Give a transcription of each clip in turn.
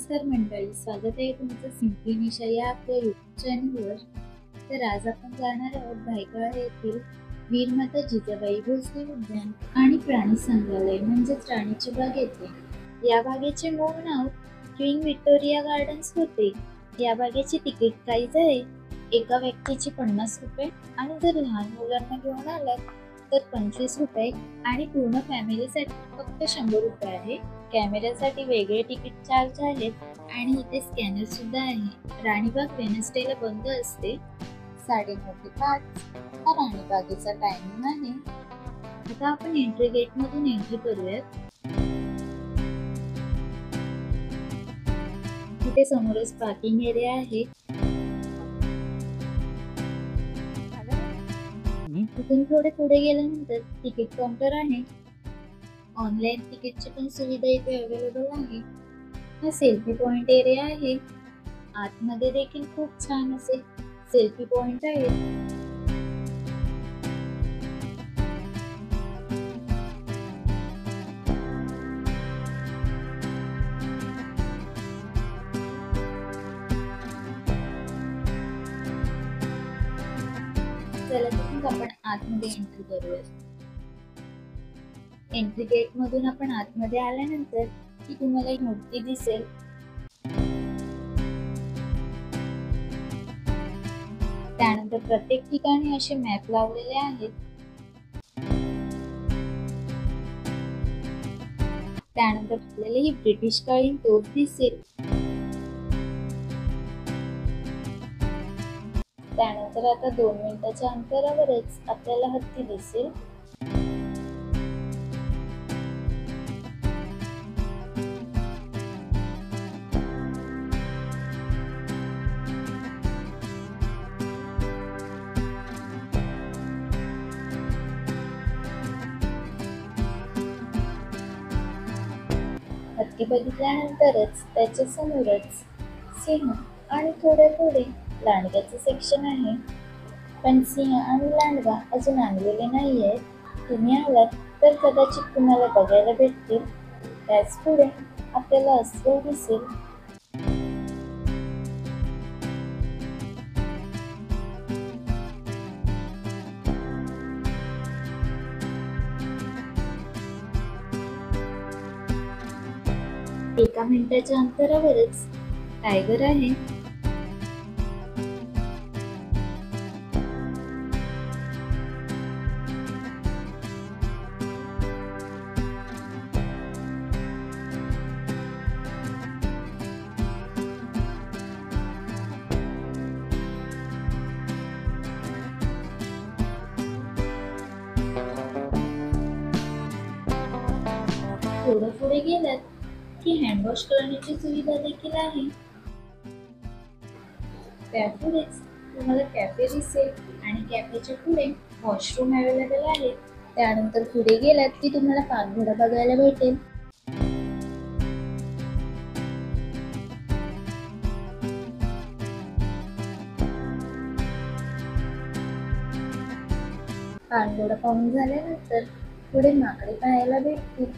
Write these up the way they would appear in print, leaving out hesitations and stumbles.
नमस्कार मंडळी, स्वागत आहे तुमचं सिम्पली निशा या आपल्या युट्यूब चॅनलवर. तर आज आपण जाणार आहोत भायखळा येथील वीरमाता जिजाबाई भोसले उद्यान आणि प्राणी संग्रहालय म्हणजेच राणीची बाग येथे. या बागेचे मूळ नाव क्वीन व्हिक्टोरिया गार्डन्स होते. या बागेची तिकीट प्राइस आहे एका व्यक्तीची 50 रुपये आणि जर लहान मुलांना घेऊन आलात तर 25 रुपये आणि पूर्ण फॅमिलीसाठी फक्त 100 रुपये आहे. कॅमेऱ्यासाठी वेगळे तिकीट चार्ज आहेत आणि इथे स्कॅनर सुद्धा आहे. राणीबाग वेनसडेला बंद असते. 9:30 ते 5 हा राणीबागेचा टायमिंग आहे. आता आपण एंट्री गेट मधून एंट्री करूयात. इथे समोरच पार्किंग एरिया आहे. तिथून थोडे पुढे गेल्यानंतर तिकीट काउंटर आहे. ऑनलाइन तिकीटची पण सुविधा इथे अवेलेबल आहे. हा सेल्फी पॉइंट एरिया आहे. आतमध्ये देखील खूप छान असे सेल्फी पॉइंट आहे. चला तर आपण आतमध्ये एंट्री करूया. एंट्री गेट मधून आपण आतमध्ये आल्यानंतर की तुम्हाला एक मूर्ती दिसेल. त्यानंतर प्रत्येक ठिकाणी असे मॅप लावलेले आहेत. त्यानंतर आपल्याला ही ब्रिटिश कालीन तोफ दिसेल. त्यानंतर आता 2 मिनिटाच्या अंतरावरच आपल्याला हत्ती दिसेल. हत्ती बघितल्यानंतरच त्याच्या समोरच सिंह आणि थोडे पुढे लांडग्याचे सेक्शन आहे. पण सिंह आणि लांडगा अजून आणलेले नाही आहेत. तुम्ही आलात तर कदाचित तुम्हाला बघायला भेटतील. त्याच पुढे आपल्याला अस्वल दिसेल. एका मिनिटाच्या अंतरावरच टायगर आहे. थोडं पुढे गेलात की हँडवॉश करण्याची सुविधा देखील आहे. त्यापुढेच तुम्हाला कॅफे दिसेल आणि कॅफेच्या पुढे वॉशरूम अवेलेबल आहे. त्यानंतर पुढे गेलात की तुम्हाला पाणघोडा बघायला भेटेल. पाणघोडा पाहून झाल्यानंतर पुढे माकडे पाहायला भेटतील.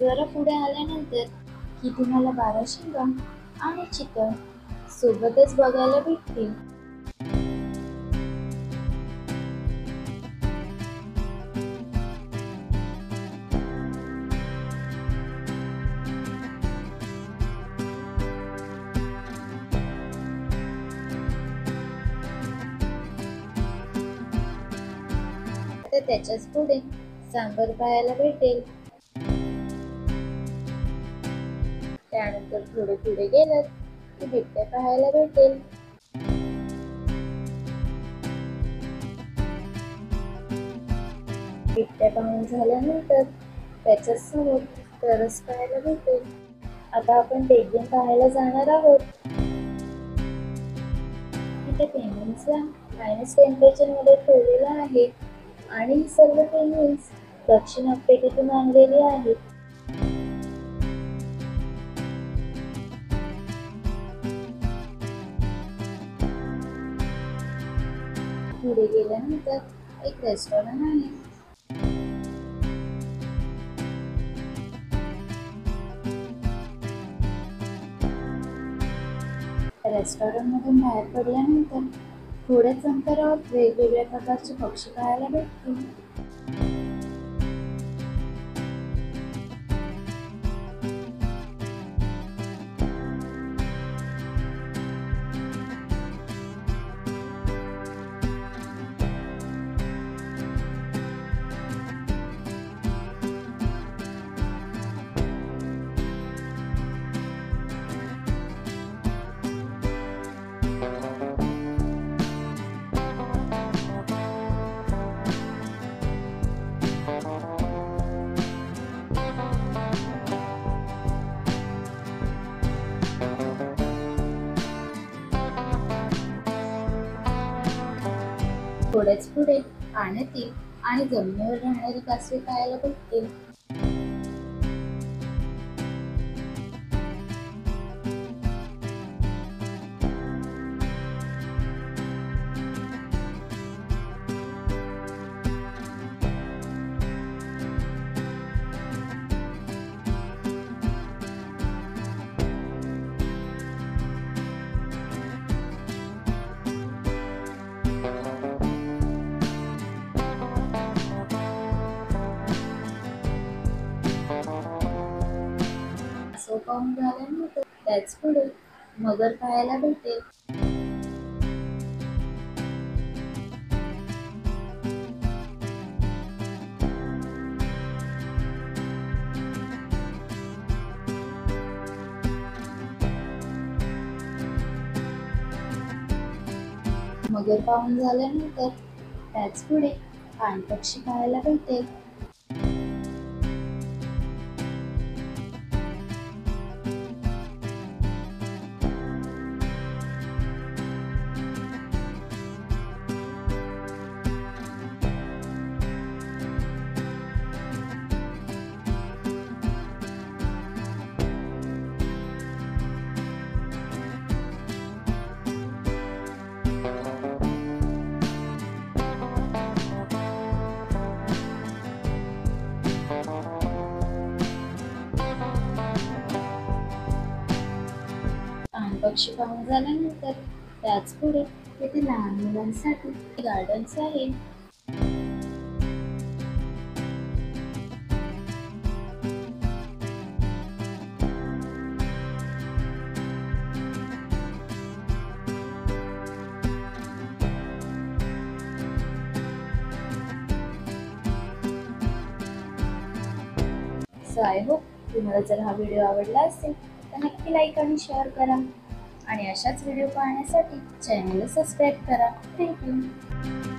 जरा पुढे आल्यानंतर की तुम्हाला बाराशिंगा आणि चितळ सोबतच बघायला भेटतील. तर त्याच्याच पुढे सांबर पाहायला भेटेल. त्यानंतर थोडे पुढे गेलात की बिबट्या पाहायला भेटेल. बिबट्या पाहून झाल्यानंतर त्याच्या समोर तरस पाहायला भेटेल. आता आपण पेंग्विन पाहायला जाणार आहोत. इथे पेंग्विन्सला -टेम्परेचर मध्ये ठेवलेला आहे आणि सर्व पेंग्विन्स दक्षिण आफ्रिकेतून आणलेली आहेत. पुढे गेल्यानंतर एक रेस्टॉरंट आहे. रेस्टॉरंट मधून बाहेर पडल्यानंतर थोड्याच अंतरावर वेगवेगळ्या प्रकारचे पक्षी पाहायला भेटतील. थोडेच पुढे पाण्यातील आणि जमिनीवर राहणारी कासवे पाहायला भेटतील. पाहून झाल्यानंतर त्याच पुढे मगर पाहायला भेटेल. मगर पाहून झाल्यानंतर त्याच पुढे पाणपक्षी पाहायला भेटेल. पक्षी पाहून झाल्यानंतर त्याच पुढे येथे लहान मुलांसाठी गार्डन्स आहे. सो आय होप तुम्हाला जर हा व्हिडिओ आवडला असेल तर नक्की लाईक आणि शेअर करा आणि अशाच व्हिडिओ पाहण्यासाठी चॅनलला सबस्क्राईब करा. थँक्यू.